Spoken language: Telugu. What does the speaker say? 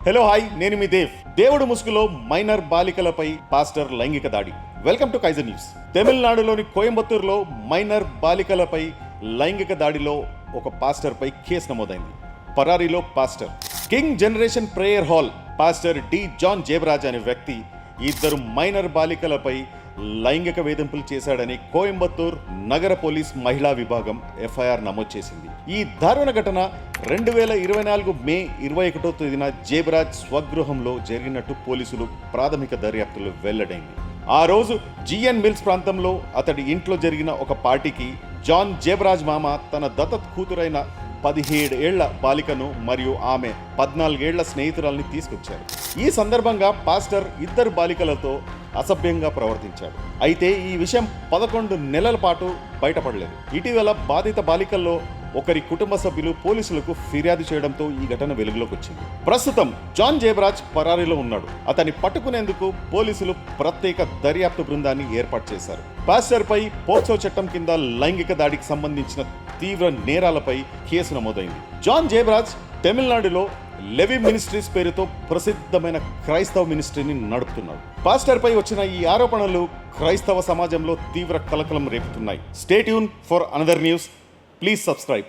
హలో హాయ్, నేను మీ దేవుడు ముసుగులో మైనర్ బాలికలపై పాస్టర్ లైంగిక దాడి. Welcome to Kaizer news. తమిళనాడులోని కోయంబత్తూరులో మైనర్ బాలికలపై లైంగిక దాడిలో ఒక పాస్టర్పై కేసు నమోదైంది. పరారీలో pastor. King Generation Prayer Hall pastor D John Jebaraj అనే వ్యక్తి ఇద్దరు మైనర్ బాలికలపై లైంగిక వేధింపులు చేశాడని కోయంబత్తూర్ నగర పోలీస్ మహిళా విభాగం ఎఫ్ఐఆర్ నమోదు చేసింది. ఈ దారుణ ఘటన 2024 మే 21వ తేదీన జేబరాజ్ స్వగృహంలో జరిగినట్టు పోలీసులు ప్రాథమిక దర్యాప్తులో వెల్లడైంది. ఆ రోజు జిఎన్ మిల్స్ ప్రాంతంలో అతడి ఇంట్లో జరిగిన ఒక పార్టీకి జాన్ జేబరాజ్ మామ తన దత్తత కూతురైన 17 ఏళ్ల బాలికను మరియు ఆమె 14 ఏళ్ల స్నేహితురాల్ని తీసుకొచ్చారు. ఈ సందర్భంగా పాస్టర్ ఇద్దరు బాలికలతో అసభ్యంగా ప్రవర్తించాడు. అయితే ఈ విషయం 11 నెలల పాటు బయటపడలేదు. ఇటీవల బాధిత బాలికల్లో ఒకరి కుటుంబ సభ్యులు పోలీసులకు ఫిర్యాదు చేయడంతో ఈ ఘటన వెలుగులోకి వచ్చింది. ప్రస్తుతం జాన్ జేబరాజ్ పరారీలో ఉన్నాడు. అతన్ని పట్టుకునేందుకు పోలీసులు ప్రత్యేక దర్యాప్తు బృందాన్ని ఏర్పాటు చేశారు. పాస్టర్ పై పోక్సో చట్టం కింద లైంగిక దాడికి సంబంధించిన తీవ్ర నేరాలపై కేసు నమోదైంది. జాన్ జేబరాజ్ తమిళనాడులో లెవి మినిస్ట్రీస్ పేరుతో ప్రసిద్ధమైన క్రైస్తవ మినిస్ట్రీని నడుపుతున్నాడు. పాస్టర్ పై వచ్చిన ఈ ఆరోపణలు క్రైస్తవ సమాజంలో తీవ్ర కలకలం రేపుతున్నాయి. Stay tune for another news. Please subscribe.